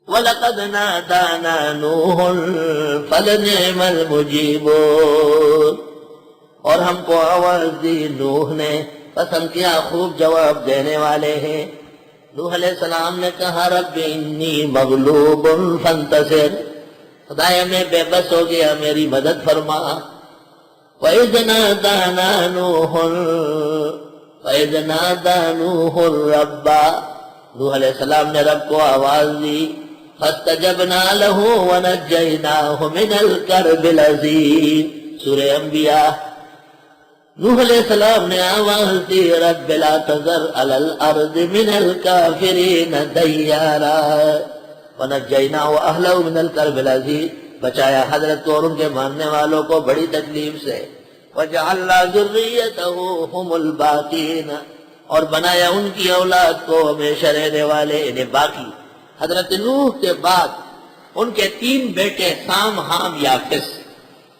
وَلَقَدْ نَادَانَا نُوحٌ فَلَنِعْمَ الْمُجِيبُونَ، اور ہم کو آواز دی نوح نے، پسند کیا خوب جواب دینے والے ہیں۔ نوح علیہ السلام نے کہا رب انی مغلوب فانتصر، خدایا میں بے بس ہو گیا، میری مدد فرما۔ وَإِذْ نَادَانَا نُوحٌ رَبَّا، نوح علیہ السلام نے رب کو آواز دی، فَاسْتَجَبْنَا لَهُ وَنَجَّيْنَاهُ مِنَ الْكَرْبِ الْعَظِيمِ۔ سورہ انبیاء۔ نوح علیہ السلام نے آواز دی رب لا تذر علی الارض من الکافرین دیارا ونجیناہ واہلہ من الکرب العظیم، بچایا حضرت کو اور ان کے ماننے والوں کو بڑی تکلیف سے۔ وجعلنا ذریتہ هم الباقین، اور بنایا ان کی اولاد کو ہمیشہ رہنے والے، انہیں باقی۔ حضرت نوح کے بعد ان کے 3 بیٹے سام، حام، یافس،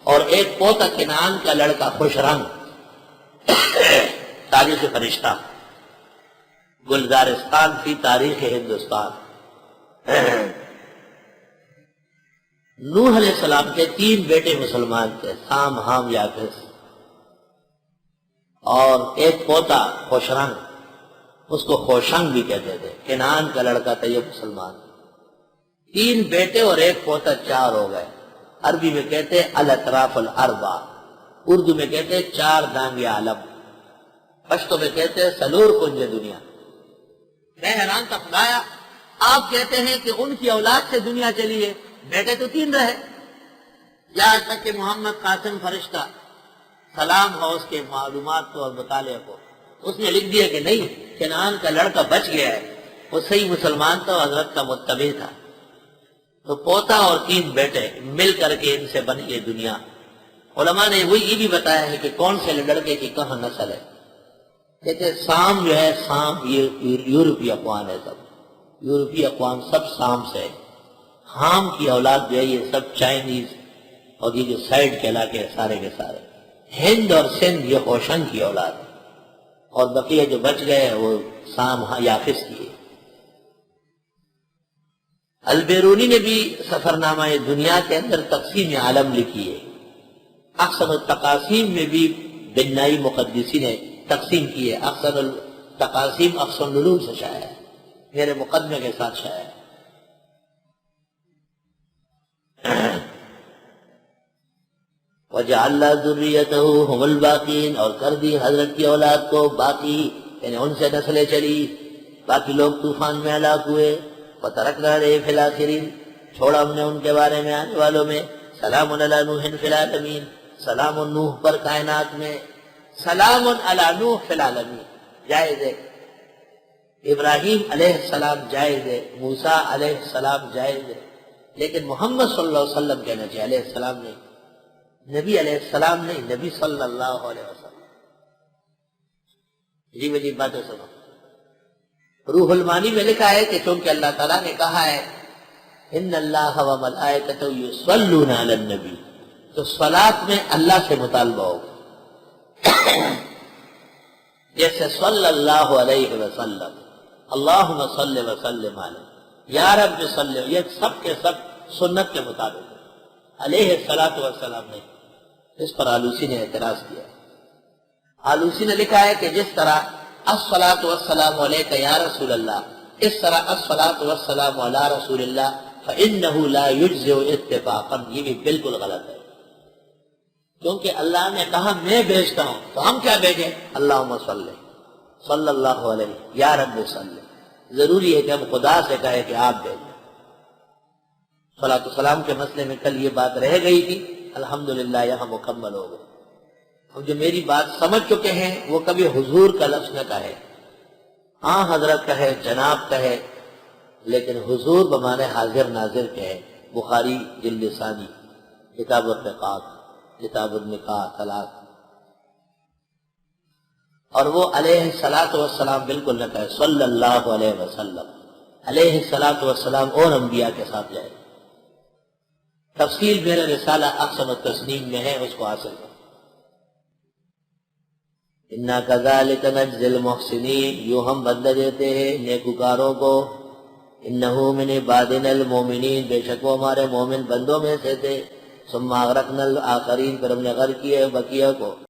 اور ایک پوتا کنعان کا لڑکا خوش رنگ، تاریخ فرشتہ، گلزارستان فی تاریخ ہندوستان۔ نوح علیہ السلام کے 3 بیٹے مسلمان تھے، سام، حام، یافس، اور ایک پوتا خوشرنگ، اس کو خوشنگ بھی کہتے تھے، کنعان کا لڑکا تھا، یہ مسلمان۔ 3 بیٹے اور ایک پوتا، 4 ہو گئے۔ عربی میں کہتے الاطراف الاربع، اردو میں کہتے 4 دانگ عالم، پشتو میں کہتے سلور کنج دنیا۔ میں حیران تھا، خدایا آپ کہتے ہیں کہ ان کی اولاد سے دنیا چلی ہے، بیٹے تو 3 رہے۔ یہاں تک کہ محمد قاسم فرشتہ سلام ہو اس کے معلومات کو اور مطالعے کو، اس نے لکھ دیا کہ نہیں، کنعان کا لڑکا بچ گیا ہے، وہ صحیح مسلمان تھا، حضرت کا متبع تھا۔ تو پوتا اور 3 بیٹے مل کر کے ان سے بنی یہ دنیا۔ علماء نے یہ بھی بتایا ہے کہ کون سے لڑکے کی کہاں نسل ہے۔ کہتے سام جو ہے، سام یہ یورپی اقوام ہے، سب یورپی اقوام سب سام سے ہے۔ حام کی اولاد جو ہے یہ سب چائنیز اور یہ جو سائڈ کے علاقے ہیں سارے کے سارے، ہند اور سندھ یہ ہوشنگ کی اولاد ہے، اور بقیہ جو بچ گئے وہ سام یافس کی ہے۔ البیرونی نے بھی سفرنامہ دنیا کے اندر تقسیم عالم لکھی ہے۔ احسن التقاسیم میں بھی بنائی مقدسی نے تقسیم کی ہے۔ احسن التقاسیم احسن العلوم سے شائع ہے، میرے مقدمے کے ساتھ شائع ہے۔ وَجَعَلْنَا ذُرِّيَّتَهُ هُمُ الْبَاقِينَ، اور کر دی حضرت کی اولاد کو باقی، یعنی ان سے نسلیں چلی، باقی لوگ طوفان میں ہلاک ہوئے۔ وَتَرَكْنَا عَلَيْهِ فِي الْآخِرِينَ، چھوڑا ہم نے ان کے بارے میں آنے والوں میں، سلام علی نوح فی العالمین، سلام نوح پر کائنات میں، سلام علی نوح فی العالمین، جائز ہے۔ ابراہیم علیہ السلام جائز ہے، موسیٰ علیہ السلام جائز ہے، لیکن محمد صلی اللہ علیہ وسلم کہنا چاہیے، علیہ السلام نہیں، نبی علیہ السلام نہیں، نبی صلی اللہ علیہ وسلم۔ عجیب عجیب باتیں سنو۔ روح المانی میں لکھا ہے کہ چونکہ اللہ تعالیٰ نے کہا ہے ان اللہ و ملائکتہ یصلون علی النبی، تو صلاۃ میں اللہ سے مطالبہ ہوگا، جیسے صلی اللہ علیہ وسلم، اللہم صلی وسلم علیہ، یا رب صلی، یہ سب کے سب سنت کے مطابق علیہ السلام نہیں۔ اس پر آلوسی نے اعتراض کیا۔ آلوسی نے لکھا ہے کہ جس طرح الصلاۃ والسلام علیک یا رسول اللہ، اس طرح الصلاۃ والسلام علی رسول اللہ فإنہ لا یجزئ اتفاقا، یہ بھی بالکل غلط ہے، کیونکہ اللہ نے کہا میں بھیجتا ہوں، تو ہم کیا بھیجیں؟ اللہم صلی، صلی اللہ علیہ، یا رب صلی، ضروری ہے کہ ہم خدا سے کہیں کہ آپ بھیجیں۔ صلاۃ والسلام کے مسئلے میں کل یہ بات رہ گئی تھی، الحمدللہ یہاں مکمل ہو گئی۔ اب جو میری بات سمجھ چکے ہیں وہ کبھی حضور کا لفظ نہ کہے، ہاں حضرت کہے، جناب کہے، لیکن حضور بمانے حاضر ناظر کہے۔ بخاری جلد ثانی، کتاب الرقاق، کتاب النکاح، طلاق، اور وہ علیہ السلام بالکل نہ کہے، صلی اللہ علیہ وسلم، علیہ السلام اور انبیاء کے ساتھ جائے۔ تفصیل میرا رسالہ احسن التسنیم میں ہے، اس کو حاصل کریں۔ اِنَّا كَذَلِكَ نَجْزِي الْمُحْسِنِينَ، یوں ہم بدلہ دیتے ہیں نیکوکاروں کو۔ انہو من عبادنا المومنین، بے شک وہ ہمارے مومن بندوں میں سے تھے، ثم اغرقنا الآخرین، پھر ہم نے غرق کیے بقیہ کو.